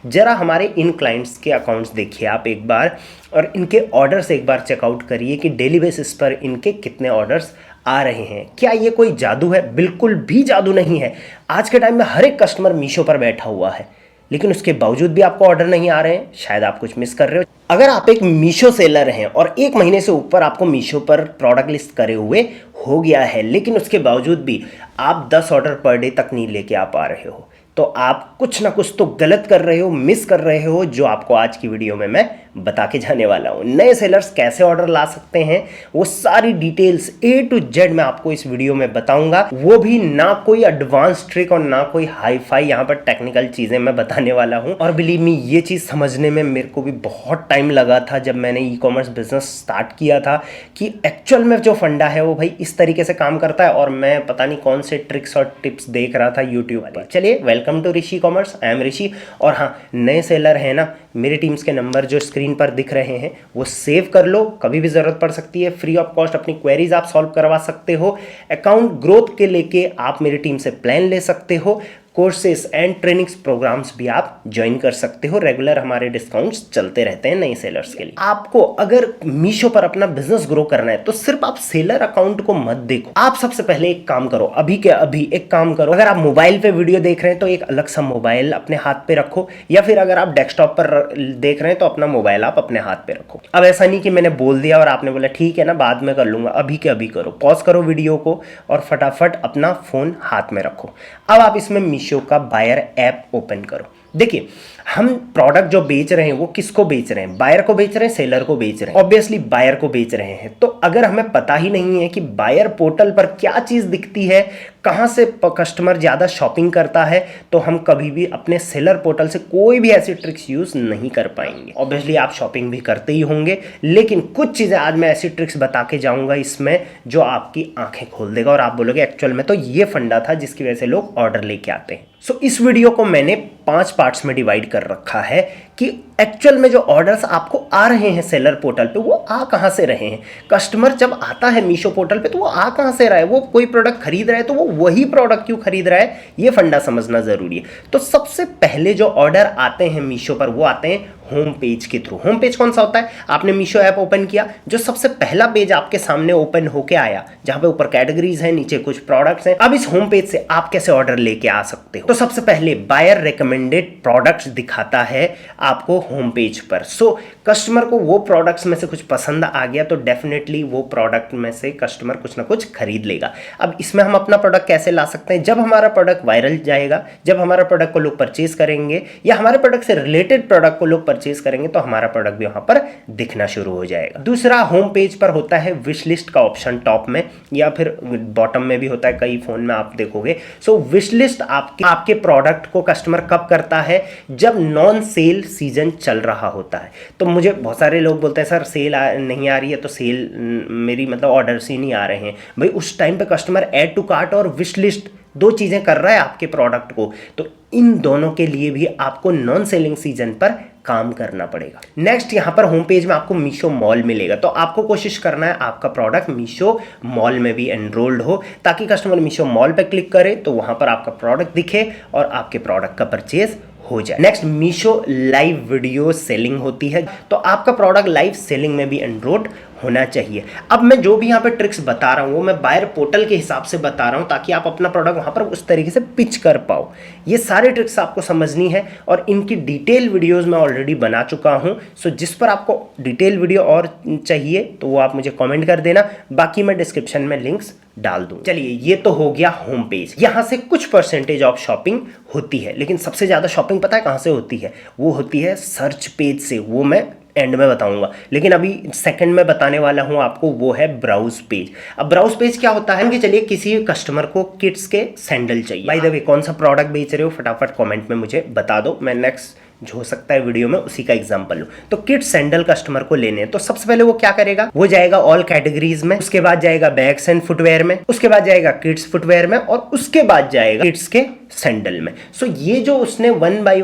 जरा हमारे इन क्लाइंट्स के अकाउंट्स देखिए आप एक बार, और इनके ऑर्डर्स एक बार चेकआउट करिए कि डेली बेसिस पर इनके कितने ऑर्डर्स आ रहे हैं। क्या ये कोई जादू है? बिल्कुल भी जादू नहीं है। आज के टाइम में हर एक कस्टमर मीशो पर बैठा हुआ है, लेकिन उसके बावजूद भी आपको ऑर्डर नहीं आ रहे हैं। शायद आप कुछ मिस कर रहे हो। अगर आप एक मीशो सेलर हैं और 1 महीने से ऊपर आपको मीशो पर प्रोडक्ट लिस्ट करे हुए हो गया है, लेकिन उसके बावजूद भी आप 10 ऑर्डर पर डे तक नहीं लेके आ पा रहे हो, तो आप कुछ ना कुछ तो गलत कर रहे हो, मिस कर रहे हो, जो आपको आज की वीडियो में मैं बता के जाने वाला हूँ। नए सेलर्स कैसे ऑर्डर ला सकते हैं, वो सारी डिटेल्स A to Z मैं आपको इस वीडियो में बताऊंगा। वो भी ना कोई एडवांस ट्रिक और ना कोई हाई फाई यहाँ पर टेक्निकल चीज़ें मैं बताने वाला हूँ। और बिलीव मी, ये चीज़ समझने में मेरे को भी बहुत टाइम लगा था जब मैंने ई कॉमर्स बिजनेस स्टार्ट किया था, कि एक्चुअल में जो फंडा है वो भाई इस तरीके से काम करता है, और मैं पता नहीं कौन से ट्रिक्स और टिप्स देख रहा था यूट्यूब पर। चलिए, welcome to Rishi Commerce, I am Rishi. और हाँ, नए सेलर है ना, मेरे टीम्स के नंबर जो स्क्रीन पर दिख रहे हैं वो सेव कर लो, कभी भी ज़रूरत पड़ सकती है। फ्री ऑफ कॉस्ट अपनी क्वेरीज आप सॉल्व करवा सकते हो। अकाउंट ग्रोथ के लेके आप मेरी टीम से प्लान ले सकते हो। कोर्सेस एंड ट्रेनिंग्स प्रोग्राम्स भी आप ज्वाइन कर सकते हो। रेगुलर हमारे डिस्काउंट्स चलते रहते हैं नए सेलर्स के लिए। आपको अगर मीशो पर अपना बिजनेस ग्रो करना है तो सिर्फ आप सेलर अकाउंट को मत देखो। आप सबसे पहले एक काम करो, अभी के अभी एक काम करो। अगर आप मोबाइल पे वीडियो देख रहे हैं तो एक अलग सा मोबाइल अपने हाथ पे रखो, या फिर अगर आप डेस्कटॉप पर देख रहे हैं तो अपना मोबाइल आप अपने हाथ पे रखो। अब ऐसा नहीं कि मैंने बोल दिया और आपने बोला ठीक है ना बाद में कर लूंगा, अभी के अभी करो। पॉज करो वीडियो को और फटाफट अपना फोन हाथ में रखो। अब आप इसमें मीशो का बायर ऐप ओपन करो। देखिए, हम प्रोडक्ट जो बेच रहे हैं वो किसको बेच रहे हैं? बायर को बेच रहे हैं, सेलर को बेच रहे हैं? ऑब्वियसली बायर को बेच रहे हैं। तो अगर हमें पता ही नहीं है कि बायर पोर्टल पर क्या चीज़ दिखती है, कहाँ से कस्टमर ज़्यादा शॉपिंग करता है, तो हम कभी भी अपने सेलर पोर्टल से कोई भी ऐसी ट्रिक्स यूज़ नहीं कर पाएंगे। ऑब्वियसली आप शॉपिंग भी करते ही होंगे, लेकिन कुछ चीज़ें आज मैं ऐसी ट्रिक्स बता के जाऊँगा इसमें जो आपकी आंखें खोल देगा, और आप बोलोगे एक्चुअल में तो ये फंडा था जिसकी वजह से लोग ऑर्डर लेके आते हैं। सो इस वीडियो को मैंने 5 पार्ट्स में डिवाइड कर रखा है कि एक्चुअल में जो ऑर्डर्स आपको आ रहे हैं सेलर पोर्टल पे वो आ कहाँ से रहे हैं। कस्टमर जब आता है मीशो पोर्टल पे तो वो आ कहाँ से रहा है, वो कोई प्रोडक्ट खरीद रहा है तो वो वही प्रोडक्ट क्यों खरीद रहा है, ये फंडा समझना ज़रूरी है। तो सबसे पहले जो ऑर्डर आते हैं मीशो पर वो आते हैं होम पेज के थ्रू। होम पेज कौन सा होता है? आपने मीशो ऐप ओपन किया, जो सबसे पहला पेज आपके सामने ओपन होके आया, जहां पे ऊपर कैटेगरीज हैं, नीचे कुछ प्रोडक्ट्स हैं। अब इस होम पेज से आप कैसे ऑर्डर लेके आ सकते हो? तो सबसे पहले बायर रिकमेंडेड प्रोडक्ट्स दिखाता है आपको होम पेज पर। सो कस्टमर को वो प्रोडक्ट्स में से कुछ पसंद आ गया तो डेफिनेटली वो प्रोडक्ट में से कस्टमर कुछ ना कुछ खरीद लेगा। अब इसमें हम अपना प्रोडक्ट कैसे ला सकते हैं? जब हमारा प्रोडक्ट वायरल जाएगा, जब हमारा प्रोडक्ट को लोग परचेज करेंगे, या हमारे प्रोडक्ट से रिलेटेड प्रोडक्ट को लोग परचेज करेंगे, तो हमारा प्रोडक्ट भी वहां पर दिखना शुरू हो जाएगा। दूसरा, होम पेज पर होता है विश लिस्ट का ऑप्शन टॉप में, या फिर बॉटम में भी होता है, कई फोन में आप देखोगे। सो विश लिस्ट आपके प्रोडक्ट को कस्टमर कब करता है? जब नॉन सेल सीजन चल रहा होता है। तो मुझे बहुत सारे लोग बोलते हैं सर सेल नहीं आ रही है, तो सेल मेरी मतलब ऑर्डर्स ही नहीं आ रहे हैं। भाई उस टाइम पे कस्टमर ऐड टू कार्ट और विश लिस्ट 2 चीज़ें कर रहा है आपके प्रोडक्ट को, तो इन दोनों के लिए भी आपको नॉन सेलिंग सीजन पर काम करना पड़ेगा। नेक्स्ट, यहाँ पर होम पेज में आपको मीशो मॉल मिलेगा, तो आपको कोशिश करना है आपका प्रोडक्ट मीशो मॉल में भी एनरोल्ड हो, ताकि कस्टमर मीशो मॉल पर क्लिक करे तो वहाँ पर आपका प्रोडक्ट दिखे और आपके प्रोडक्ट का परचेज हो जाए। Next, Meesho live video selling होती है, तो आपका प्रोडक्ट लाइव सेलिंग में भी एनरोल्ड होना चाहिए। अब मैं जो भी यहाँ पे ट्रिक्स बता रहा हूँ वो मैं बायर पोर्टल के हिसाब से बता रहा हूँ, ताकि आप अपना प्रोडक्ट वहाँ पर उस तरीके से पिच कर पाओ। ये सारे ट्रिक्स आपको समझनी है और इनकी डिटेल वीडियोस मैं ऑलरेडी बना चुका हूँ। सो जिस पर आपको डिटेल वीडियो और चाहिए तो वो आप मुझे कमेंट कर देना, बाकी मैं डिस्क्रिप्शन में लिंक्स डाल दूँ। चलिए, ये तो हो गया होम पेज। यहाँ से कुछ परसेंटेज ऑफ शॉपिंग होती है, लेकिन सबसे ज़्यादा शॉपिंग पता है कहाँ से होती है? वो होती है सर्च पेज से। वो मैं एंड में बताऊंगा, लेकिन अभी सेकंड में बताने वाला हूं आपको, वो है ब्राउज पेज। अब ब्राउज पेज क्या होता है कि चलिए किसी कस्टमर को किड्स के सैंडल चाहिए। बाय द वे, कौन सा प्रोडक्ट बेच रहे हो फटाफट कमेंट में मुझे बता दो, मैं नेक्स्ट जो हो सकता है वीडियो में उसी का एग्जांपल लूं। तो किड्स सैंडल कस्टमर को लेने हैं, तो सबसे पहले वो क्या करेगा? वो जाएगा ऑल कैटेगरीज में, उसके बाद जाएगा बैग्स एंड फुटवेयर में, उसके बाद जाएगा किड्स फुटवेयर में, और उसके बाद जाएगा किड्स के सैंडल में। सो ये जो उसने वन बाय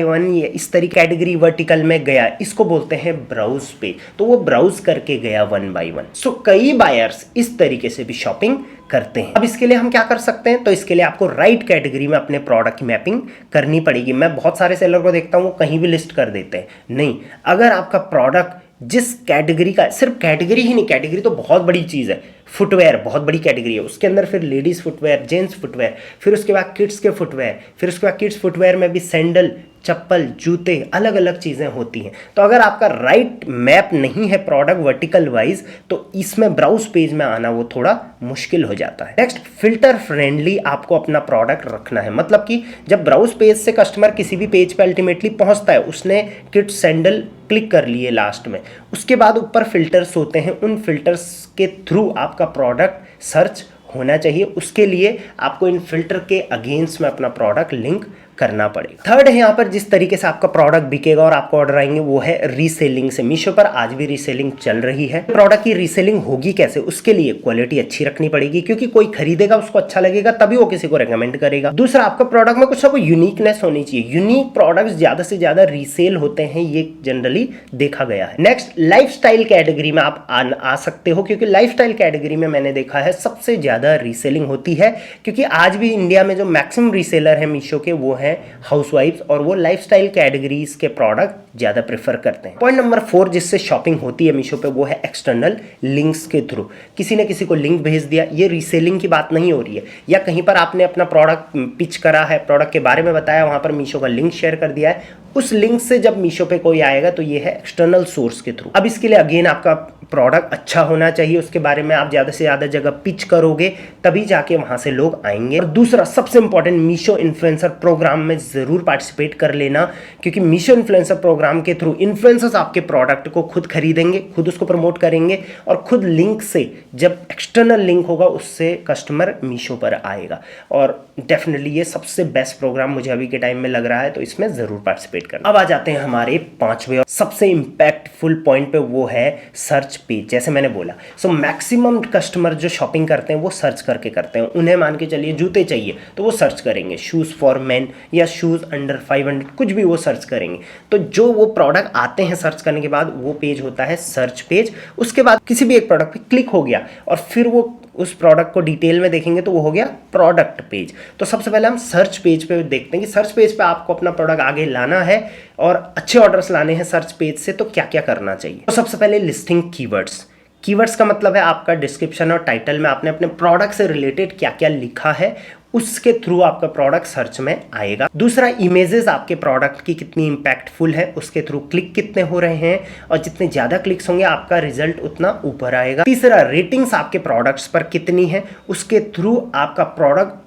वन ये इस तरीके कैटेगरी वर्टिकल में गया, इसको बोलते हैं ब्राउज पेज। तो वो ब्राउज करके गया वन बाय वन। सो कई बायर्स इस तरीके से भी शॉपिंग करते हैं। अब इसके लिए हम क्या कर सकते हैं, तो इसके लिए आपको राइट कैटेगरी में अपने प्रोडक्ट की मैपिंग करनी पड़ेगी। मैं बहुत सारे सेलर को देखता हूँ वो कहीं भी लिस्ट कर देते हैं, नहीं, अगर आपका प्रोडक्ट जिस कैटेगरी का, सिर्फ कैटेगरी ही नहीं, कैटेगरी तो बहुत बड़ी चीज़ है, फुटवेयर बहुत बड़ी कैटेगरी है, उसके अंदर फिर लेडीज़ फुटवेयर, जेंट्स फुटवेयर, फिर उसके बाद किड्स के फुटवेयर, फिर उसके बाद किड्स फुटवेयर में भी सैंडल, चप्पल, जूते, अलग अलग चीज़ें होती हैं। तो अगर आपका राइट मैप नहीं है प्रोडक्ट वर्टिकल वाइज, तो इसमें ब्राउज पेज में आना वो थोड़ा मुश्किल हो जाता है। नेक्स्ट, फिल्टर फ्रेंडली आपको अपना प्रोडक्ट रखना है। मतलब कि जब ब्राउज पेज से कस्टमर किसी भी पेज पे अल्टीमेटली पहुंचता है, उसने किड्स सैंडल क्लिक कर लिए लास्ट में, उसके बाद ऊपर फिल्टर्स होते हैं, उन फिल्टर्स के थ्रू आपका प्रोडक्ट सर्च होना चाहिए। उसके लिए आपको इन फिल्टर के अगेंस्ट में अपना प्रोडक्ट लिंक करना पड़ेगा। थर्ड है यहाँ पर जिस तरीके से आपका प्रोडक्ट बिकेगा और आपको ऑर्डर आएंगे वो है रीसेलिंग से। मीशो पर आज भी रीसेलिंग चल रही है। प्रोडक्ट की रीसेलिंग होगी कैसे, उसके लिए क्वालिटी अच्छी रखनी पड़ेगी, क्योंकि कोई खरीदेगा, उसको अच्छा लगेगा, तभी वो किसी को रेकमेंड करेगा। दूसरा, आपका प्रोडक्ट में कुछ ना कोई यूनिकनेस होनी चाहिए। यूनिक प्रोडक्ट्स ज्यादा से ज्यादा रीसेल होते हैं, ये जनरली देखा गया है। नेक्स्ट, लाइफस्टाइल कैटेगरी में आप आ सकते हो, क्योंकि लाइफस्टाइल कैटेगरी में मैंने देखा है सबसे ज्यादा रीसेलिंग होती है, क्योंकि आज भी इंडिया में जो मैक्सिमम रीसेलर है मीशो के वो है हाउसवाइफ्स, और वो लाइफस्टाइल कैटेगरीज के प्रोडक्ट ज्यादा प्रेफर करते हैं। पॉइंट नंबर 4 जिससे शॉपिंग होती है मीशो पे वो है एक्सटर्नल लिंक्स के थ्रू। किसी ने किसी को लिंक भेज दिया, ये रीसेलिंग की बात नहीं हो रही है, या कहीं पर आपने अपना प्रोडक्ट पिच करा है, प्रोडक्ट के बारे में बताया, वहां पर मीशो का लिंक शेयर कर दिया है, उस लिंक से जब मीशो पे कोई आएगा तो ये है एक्सटर्नल सोर्स के थ्रू। अब इसके लिए अगेन आपका प्रोडक्ट अच्छा होना चाहिए, उसके बारे में आप ज़्यादा से ज़्यादा जगह पिच करोगे, तभी जाके वहाँ से लोग आएंगे। और दूसरा सबसे इंपॉर्टेंट, मीशो इन्फ्लुएंसर प्रोग्राम में ज़रूर पार्टिसिपेट कर लेना, क्योंकि मीशो इन्फ्लुएंसर प्रोग्राम के थ्रू इन्फ्लुएंसर्स आपके प्रोडक्ट को खुद खरीदेंगे, खुद उसको प्रमोट करेंगे, और खुद लिंक से, जब एक्सटर्नल लिंक होगा उससे कस्टमर मीशो पर आएगा। और डेफिनेटली ये सबसे बेस्ट प्रोग्राम मुझे अभी के टाइम में लग रहा है, तो इसमें ज़रूर पार्टिसिपेट करना। अब आ जाते हैं हमारे 5वें और सबसे इंपैक्टफुल पॉइंट पे, वो है सर्च पेज। जैसे मैंने बोला, मैक्सिमम कस्टमर जो शॉपिंग करते हैं वो सर्च करके करते हैं। उन्हें मान के चलिए जूते चाहिए तो वो सर्च करेंगे, शूज़ फॉर मेन या शूज़ अंडर 500, कुछ भी वो सर्च करेंगे। तो जो वो प्रोडक्ट आते हैं सर्च करने के बाद, वो पेज होता है सर्च पेज। उसके बाद किसी भी एक प्रोडक्ट पे क्लिक हो गया और फिर वो उस प्रोडक्ट को डिटेल में देखेंगे तो वो हो गया प्रोडक्ट पेज। तो सबसे पहले हम सर्च पेज पे देखते हैं कि सर्च पेज पे आपको अपना प्रोडक्ट आगे लाना है और अच्छे ऑर्डर्स लाने हैं सर्च पेज से, तो क्या क्या करना चाहिए। तो सबसे पहले लिस्टिंग कीवर्ड्स। कीवर्ड्स का मतलब है आपका डिस्क्रिप्शन और टाइटल में आपने अपने प्रोडक्ट से रिलेटेड क्या क्या लिखा है, उसके थ्रू आपका प्रोडक्ट सर्च में आएगा। दूसरा, इमेजेस आपके प्रोडक्ट की कितनी इंपैक्टफुल है, उसके थ्रू क्लिक कितने हो रहे हैं, और जितने ज़्यादा क्लिक्स होंगे आपका रिजल्ट उतना ऊपर आएगा। तीसरा, रेटिंग्स आपके प्रोडक्ट्स पर कितनी है, उसके थ्रू आपका प्रोडक्ट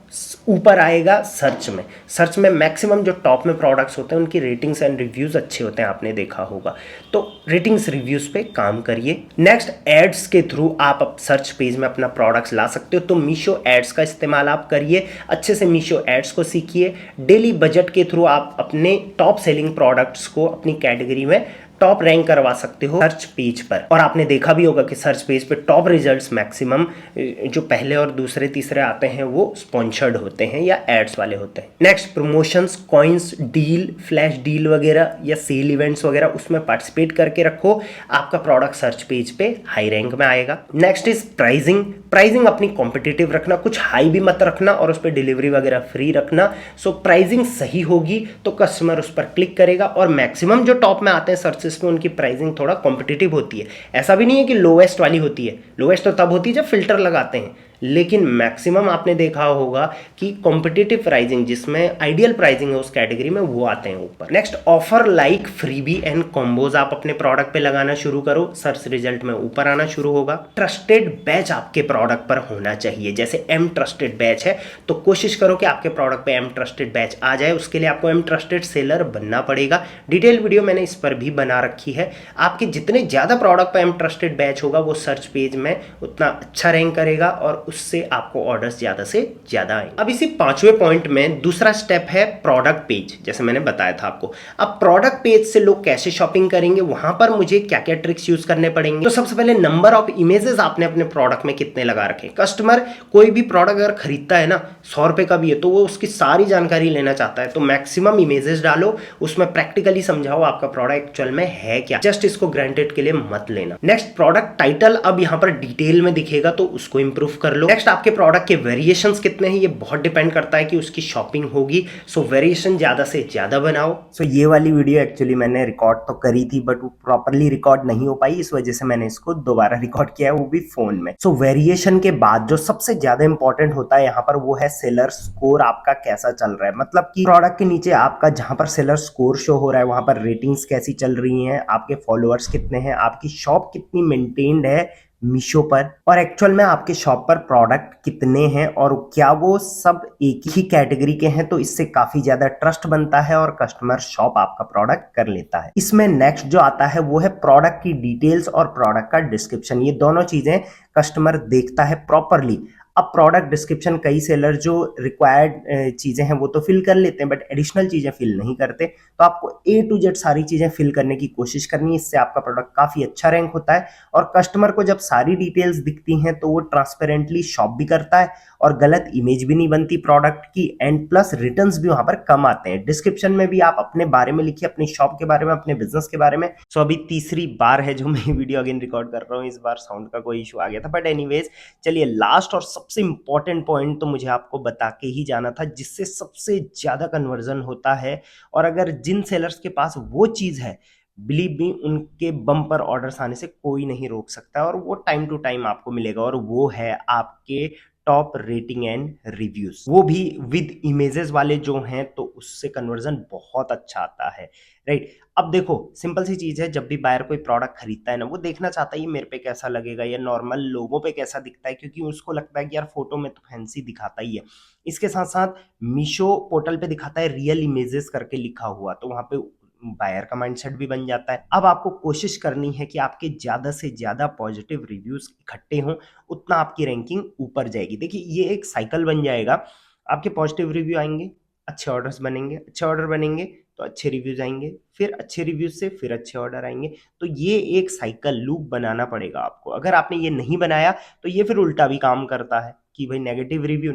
ऊपर आएगा सर्च में। सर्च में मैक्सिमम जो टॉप में प्रोडक्ट्स होते हैं उनकी रेटिंग्स एंड रिव्यूज़ अच्छे होते हैं, आपने देखा होगा। तो रेटिंग्स रिव्यूज़ पे काम करिए। नेक्स्ट, एड्स के थ्रू आप सर्च पेज में अपना प्रोडक्ट्स ला सकते हो, तो मीशो एड्स का इस्तेमाल आप करिए, अच्छे से मीशो एड्स को सीखिए। डेली बजट के थ्रू आप अपने टॉप सेलिंग प्रोडक्ट्स को अपनी कैटेगरी में टॉप रैंक करवा सकते हो सर्च पेज पर। और आपने देखा भी होगा कि सर्च पेज पे टॉप रिजल्ट्स मैक्सिमम जो पहले और दूसरे तीसरे आते हैं वो स्पॉन्सर्ड होते हैं या एड्स वाले होते हैं। Next, promotions, coins, deal, flash deal वगैरह या सेल इवेंट्स वगैरह, उसमें पार्टिसिपेट करके रखो, आपका प्रोडक्ट सर्च पेज पे हाई रैंक में आएगा। Next is pricing. प्राइसिंग अपनी कॉम्पिटिटिव रखना, कुछ हाई भी मत रखना और उस पर डिलीवरी वगैरह फ्री रखना। सो प्राइसिंग सही होगी तो कस्टमर उस पर क्लिक करेगा, और मैक्सिमम जो टॉप में आते हैं सर्च में उनकी प्राइसिंग थोड़ा कॉम्पिटिटिव होती है। ऐसा भी नहीं है कि लोवेस्ट वाली होती है, लोवेस्ट तो तब होती है जब फिल्टर लगाते हैं, लेकिन मैक्सिमम आपने देखा होगा कि कॉम्पिटिटिव प्राइसिंग, जिसमें आइडियल प्राइसिंग है उस कैटेगरी में, वो आते हैं ऊपर। Next, offer like freebie and combos आप अपने प्रोडक्ट पे लगाना शुरू करो, सर्च रिजल्ट में ऊपर आना शुरू होगा। ट्रस्टेड बैच आपके प्रोडक्ट पर होना चाहिए, जैसे एम ट्रस्टेड बैच है तो कोशिश करो कि आपके प्रोडक्ट पे एम ट्रस्टेड बैच आ जाए। उसके लिए आपको एम ट्रस्टेड सेलर बनना पड़ेगा। डिटेल वीडियो मैंने इस पर भी बना रखी है। आपके जितने ज़्यादा प्रोडक्ट पे एम ट्रस्टेड बैच होगा वो सर्च पेज में उतना अच्छा रैंक करेगा और उससे आपको ऑर्डर्स ज़्यादा से ज़्यादा आएंगे। अब इसी 5वें पॉइंट में दूसरा स्टेप है प्रोडक्ट पेज, जैसे मैंने बताया था आपको। अब प्रोडक्ट पेज से लोग कैसे शॉपिंग करेंगे, वहां पर मुझे क्या क्या ट्रिक्स यूज करने पड़ेंगे। तो सबसे पहले, नंबर ऑफ इमेजेस आपने अपने प्रोडक्ट में कितने लगा रखे। कस्टमर कोई भी प्रोडक्ट अगर खरीदता है ना, 100 रुपए का भी है, तो वो उसकी सारी जानकारी लेना चाहता है, तो मैक्सिमम इमेजेस डालो, उसमें प्रैक्टिकली समझाओ आपका प्रोडक्ट एक्चुअल में है क्या, जस्ट इसको ग्रांटेड के लिए मत लेना। नेक्स्ट, प्रोडक्ट टाइटल अब यहाँ पर डिटेल में दिखेगा तो उसको इंप्रूव कर लो। लो। नेक्स्ट आपके प्रोडक्ट के वेरिएशंस कितने हैं, ये बहुत डिपेंड करता है कि उसकी शॉपिंग होगी। सो वेरिएशन ज़्यादा से ज़्यादा बनाओ। सो ये वाली वीडियो एक्चुअली मैंने रिकॉर्ड तो करी थी बट वो प्रॉपरली रिकॉर्ड नहीं हो पाई, इस वजह से मैंने इसको दोबारा रिकॉर्ड किया है, वो भी फोन में। सो वेरिएशन के बाद जो सबसे ज्यादा इंपॉर्टेंट होता है यहाँ पर वो है सेलर स्कोर आपका कैसा चल रहा है। मतलब कि प्रोडक्ट के नीचे आपका जहां पर सेलर स्कोर शो हो रहा है वहां पर रेटिंग्स कैसी चल रही हैं, आपके फॉलोअर्स कितने हैं, आपकी शॉप कितनी मेंटेन्ड है मीशो पर, और एक्चुअल में आपके शॉप पर प्रोडक्ट कितने हैं और क्या वो सब एक ही कैटेगरी के हैं। तो इससे काफी ज्यादा ट्रस्ट बनता है और कस्टमर शॉप आपका प्रोडक्ट कर लेता है। इसमें नेक्स्ट जो आता है वो है प्रोडक्ट की डिटेल्स और प्रोडक्ट का डिस्क्रिप्शन। ये दोनों चीजें कस्टमर देखता है प्रॉपरली। अब प्रोडक्ट डिस्क्रिप्शन कई सेलर जो रिक्वायर्ड चीजें हैं वो तो फिल कर लेते हैं बट एडिशनल चीजें फिल नहीं करते। तो आपको A to Z सारी चीजें फिल करने की कोशिश करनी है, इससे आपका प्रोडक्ट काफी अच्छा रैंक होता है। और कस्टमर को जब सारी डिटेल्स दिखती हैं तो वो ट्रांसपेरेंटली शॉप भी करता है और गलत इमेज भी नहीं बनती प्रोडक्ट की, एंड प्लस रिटर्न्स भी वहां पर कम आते हैं। डिस्क्रिप्शन में भी आप अपने बारे में लिखिए, अपनी शॉप के बारे में, अपने बिजनेस के बारे में। सो अभी तीसरी बार है जो मैं वीडियो अगेन रिकॉर्ड कर रहा हूँ, इस बार साउंड का कोई इशू आ गया था बट एनीवेज चलिए लास्ट और सबसे इंपॉर्टेंट पॉइंट तो मुझे आपको बता के ही जाना था जिससे सबसे ज्यादा कन्वर्जन होता है। और अगर जिन सेलर्स के पास वो चीज है, बिलीव मी, उनके बम्पर ऑर्डर्स आने से कोई नहीं रोक सकता और वो टाइम टू टाइम आपको मिलेगा। और वो है आपके टॉप रेटिंग एंड रिव्यूज, वो भी विद इमेजेस वाले जो हैं, तो उससे कन्वर्जन बहुत अच्छा आता है, राइट। अब देखो सिंपल सी चीज है, जब भी बायर कोई प्रोडक्ट खरीदता है ना, वो देखना चाहता है ये मेरे पे कैसा लगेगा या नॉर्मल लोगों पे कैसा दिखता है, क्योंकि उसको लगता है कि यार फोटो में तो फैंसी दिखाता ही है। इसके साथ साथ मीशो पोर्टल पे दिखाता है रियल इमेजेस करके लिखा हुआ, तो वहां पे बायर का माइंडसेट भी बन जाता है। अब आपको कोशिश करनी है कि आपके ज्यादा से ज्यादा पॉजिटिव रिव्यूज इकट्ठे हों, उतना आपकी रैंकिंग ऊपर जाएगी। देखिए ये एक साइकिल बन जाएगा, आपके पॉजिटिव रिव्यू आएंगे, अच्छे ऑर्डर्स बनेंगे, अच्छे ऑर्डर बनेंगे तो अच्छे रिव्यूज आएंगे, फिर अच्छे रिव्यूज से फिर अच्छे ऑर्डर आएंगे। तो ये एक साइकिल लूप बनाना पड़ेगा आपको। अगर आपने ये नहीं बनाया तो ये फिर उल्टा भी काम करता है कि भाई नेगेटिव रिव्यू,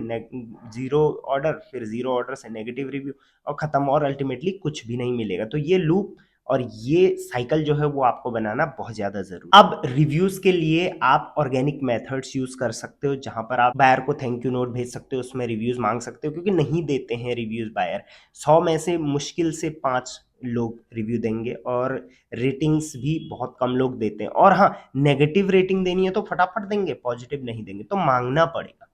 जीरो ऑर्डर, फिर जीरो ऑर्डर से नेगेटिव रिव्यू और खत्म, और अल्टीमेटली कुछ भी नहीं मिलेगा। तो ये लूप और ये साइकिल जो है वो आपको बनाना बहुत ज्यादा जरूरी। अब रिव्यूज के लिए आप ऑर्गेनिक मेथड्स यूज कर सकते हो, जहां पर आप बायर को थैंक यू नोट भेज सकते हो, उसमें रिव्यूज मांग सकते हो, क्योंकि नहीं देते हैं रिव्यूज बायर। 100 में से मुश्किल से 5 लोग रिव्यू देंगे और रेटिंग्स भी बहुत कम लोग देते हैं। और हाँ, नेगेटिव रेटिंग देनी है तो फटाफट देंगे, पॉजिटिव नहीं देंगे, तो मांगना पड़ेगा।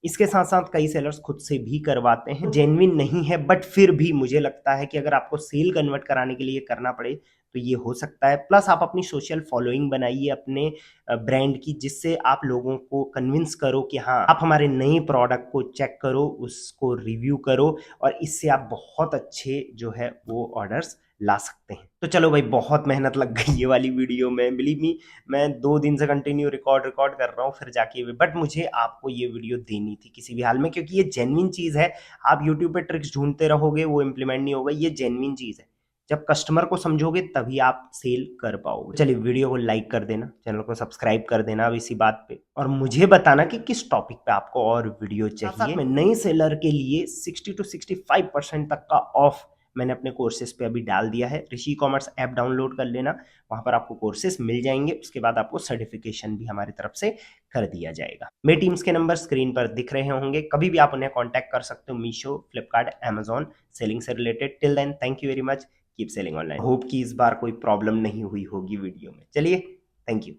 इसके साथ साथ कई सेलर्स खुद से भी करवाते हैं, जेन्युइन नहीं है बट फिर भी मुझे लगता है कि अगर आपको सेल कन्वर्ट कराने के लिए करना पड़े तो ये हो सकता है। प्लस आप अपनी सोशल फॉलोइंग बनाइए अपने ब्रांड की, जिससे आप लोगों को कन्विंस करो कि हाँ आप हमारे नए प्रोडक्ट को चेक करो, उसको रिव्यू करो, और इससे आप बहुत अच्छे जो है वो ऑर्डर्स ला सकते हैं। तो चलो भाई, बहुत मेहनत लग गई ये वाली वीडियो में, बिलीव मी। मैं 2 दिन से कंटिन्यू रिकॉर्ड कर रहा हूँ फिर जाके, बट मुझे आपको ये वीडियो देनी थी किसी भी हाल में, क्योंकि ये जेन्युइन चीज है। आप यूट्यूब पे ट्रिक्स ढूंढते रहोगे, वो इंप्लीमेंट नहीं होगा। ये जेन्युइन चीज है, जब कस्टमर को समझोगे तभी आप सेल कर पाओगे। चलिए वीडियो को लाइक कर देना, चैनल को सब्सक्राइब कर देना अब इसी बात पे, और मुझे बताना कि किस टॉपिक पे आपको और वीडियो चाहिए। मैं नए सेलर के लिए 60 to 65% तक का ऑफ मैंने अपने कोर्सेज पे अभी डाल दिया है। ऋषि कॉमर्स ऐप डाउनलोड कर लेना, वहां पर आपको कोर्सेज मिल जाएंगे, उसके बाद आपको सर्टिफिकेशन भी हमारी तरफ से कर दिया जाएगा। मेरी टीम्स के नंबर स्क्रीन पर दिख रहे होंगे, कभी भी आप उन्हें कॉन्टैक्ट कर सकते हो, मीशो, फ्लिपकार्ट, अमेजॉन, सेलिंग से related. Till then thank you very much, keep selling online. Hope कि इस बार कोई प्रॉब्लम नहीं हुई होगी वीडियो में। चलिए, थैंक यू।